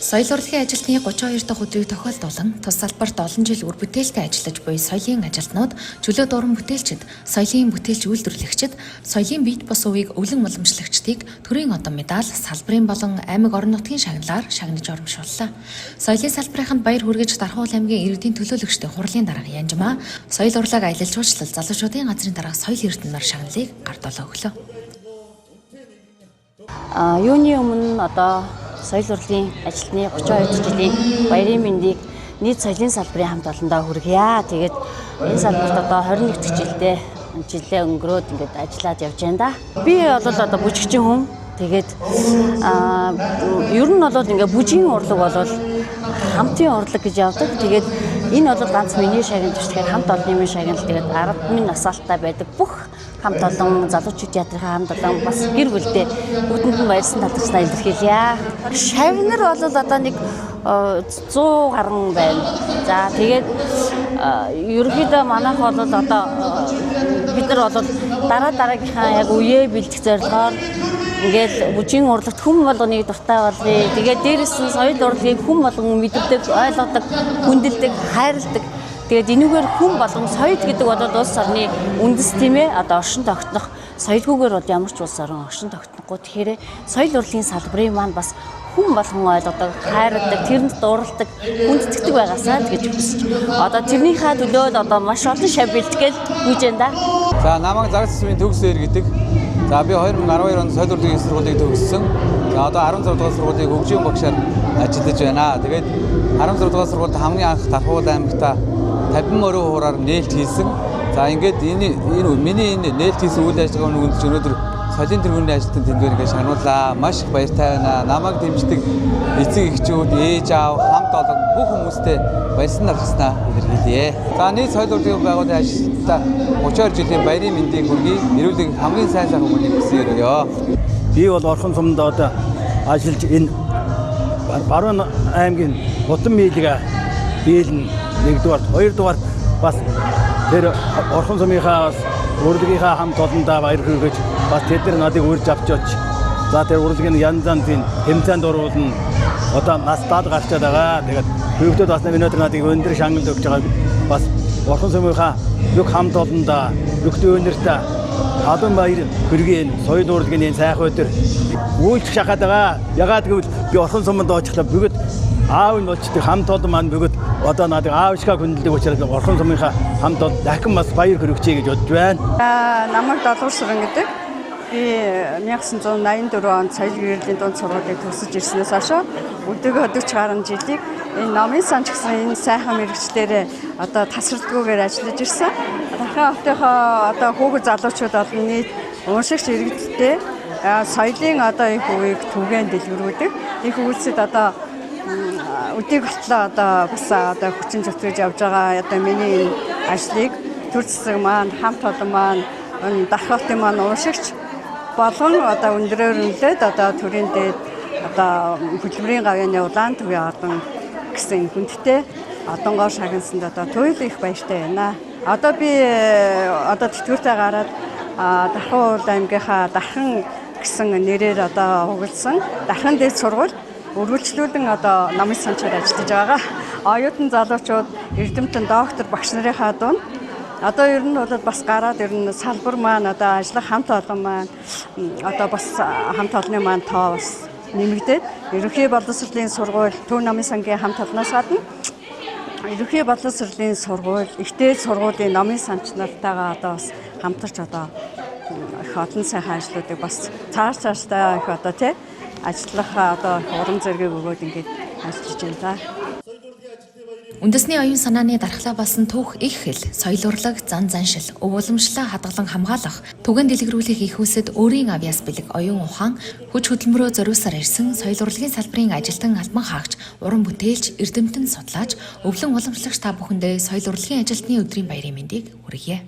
Соёл урлагийн ажилтны 32 дахь өдрийг тохиолдуулан тус салбарт олон жил үр бүтээлтэй ажиллаж буй соёлын ажилтнууд, чөлөөт уран бүтээлчид, соёлын бүтээлч үйлдвэрлэгчид, соёлын бит бус увийг өвлөн уламжлагчдыг төрийн одон медаль, салбарын болон аймаг орон нутгийн шагналаар шагнаж урамшууллаа. Соёлын салбарынханд баяр хүргэж Дархуул аймгийн иргэдийн төлөөлөгчдийн хурлын дарга Янжмаа, соёл урлаг аялал жуулчлал залуучуудын газрын дарга соёл эрдэнэ нар шагналыг гардуулаа өглөө. Юуны өмнө соёл урлагийн ажилтны 32 жилийн баярын мэндийг нийт соёлын салбарын хамт олондоо хүргье. Тэгээд энэ салбарт 21 дахь жилээ өнгөрөөд ингээд ажиллаад явж байна да. Би бол бүжигчин хүн. Тэгээд ер нь бол ингээд бүжгийн урлаг бол хамтын урлаг гэж явдаг. Тэгээд энэ бол ганц миний шагналж тэгэхээр хамт олонны шагнал тэгээд ард минь насаалттай байдаг бүх хамт олон залуучууд театрын хамт олон бас гэр бүлдээ бүгдэнд нь баярсан талархснаа илэрхийлье. Шавнар бол нэг 100 гаруй байна. За тэгээд ерөнхийдөө манайх бол бид нар бол дараагийнхаа яг үеэ бэлдэх зорилгоор ингээд бүжгийн урлагт хүн болгоныг дуртай болгоё. Тэгээд дээрэс нь соёл урлагийг хүн болгон мэддэг, ойлгодог, хүндэлдэг, хайрладаг. Тэгээд энэгээр хүн болгон соёл гэдэг бол улс орны үндэс тийм ээ. Оршин тогтнох соёлгүйгээр ямар ч улс орн оршин тогтнохгүй. Тэгэхээр соёл урлагийн салбарын маань бас хүн болгон ойлгодог, хайрладаг, тэрэнд дурладаг, хүндэтгдэг байгаасаа гэж хүсэж. Тэрнийхээ төлөө маш олон шав бэлтгэл гүйж байна да. За намайг Загас засгийн төгсөөр гэдэг. За би 2012 онд соёл урлагийн сургуулийг төгссөн. За 16 дугаар сургуулийг хөгжийн багшаар ажиллаж байна. Тэгээд 16 дугаар сургуульд хамгийн анх Дархуул аймагта 50 морин хуураар нээлт хийсэн. За ингээд миний нээлт хийсэн үйл ажиллагааны үндэс өнөөдөр соёлын тэргүүний ажилтны тэмдгээр ингээд шагнууллаа. Маш их баяртай байна. Намайг дэмждэг эцэг эхчүүд, ээж аав, хамт олон бүх хүмүүстээ баярсан талархснаа илэрхийлье. За нийт соёл урлагийн байгууллагын ажилтнаа 32 жилийн баярын мэндийг хүргэе. Эрүүлэг хамгийн сайн сайхан хүнийг хүсье өргөё. Би бол Орхон сумд ажиллаж энэ Баруун аймгийн Утан мийлэг биелэн нэгдүгээр, хоёрдугаар бас тэр Орхон сумынхаа урлагийнхаа хамт олондоо баяр хүргэж бас тэд нар надыг урьж авч очиж за тэр урлагийн янз янзын тэмцээнд оруулна. Нас таад гарчаад байгаа. Тэгээд хөвгдөд бас өнөөдөр надыг өндөр шагнал өгч байгаа. Бас Орхон сумынхаа бүх хамт олондоо бүх өнөртөө алан баяр хүргэе. Соёл урлагийн сайхан өдөр үйлчлэх шахаад байгаа. Ягаад гэвэл би Орхон суманд очихлаа бүгд аав нь очдог хамт олон маань бүгд надыг аав шигээ хүндэлдэг учраас Орхон сумынхаа хамт олон дахин бас баяр хүргэчихье гэж бодож байна. Намайг Долгуурсган гэдэг. Би 1984 онд соёл гэрээлийн дунд сургуулийг төгсөж ирснээс хойш өдөргөө 40 гаруй жилийг энэ номын сан гэсэн энэ сайхан мэргэжлэрээ тасралтгүйгээр ажиллаж ирсэн. Дархуул хотынхоо хүүхэд залуучууд олон нийт уншигч иргэдтэй соёлын их үеийг түгээн дэлгэрүүлдэг. Их үйлсэд өдийг болтлоо бас хүчин зүтгэж явж байгаа миний ажлыг төр засаг маань хамт олон маань Дархуултын маань уншигч болгон өндрөөр нөлөөд төрийн дээд хөдөлмөрийн гавьяаны улаан төвийн одон гэсэн хүндтэй одонгоор шагнасанд туйл их баяртай байна. Би тэтгэвртэй гараад Дархуул аймгийнхаа Дархан гэсэн нэрээр хугалсан Дархан дээд сургууль өргөлжлүүлэн номын санчаар ажиллаж байгаа. Оюутан залуучууд, эрдэмтэн, доктор, багш нарынхаа дунд ер нь бол бас гараад салбар маань ажиллах хамт олон маань бас хамт олонны маань тоо бас нэмэгдээд ерөнхий боловсролын сургууль Төв номын сангийн хамт олноос гадна ерөнхий боловсролын сургууль, ихтэй сургуулийн номын санч нартайгаа бас хамтарч их олон сайхан ажлуудыг бас цаашдаа их ажиллах урам зориг өгөөд ингээд ажиллаж байна. Үндэсний оюун санааны дархлаа болсон түүх их хэл, соёл урлаг, зан заншил, өв уламжлалаа хадгалан хамгаалах, түгээн дэлгэрүүлэх их хүсэд өөрийн авьяас бэлэг оюун ухаан, хүч хөдөлмөрөө зориулсаар ирсэн соёл урлагийн салбарын ажилтан албан хаагч, уран бүтээлч, эрдэмтэн судлаач, өвлөн уламжлагч та бүхэндээ соёл урлагийн ажилтны өдрийн баярын мэндийг хүргье.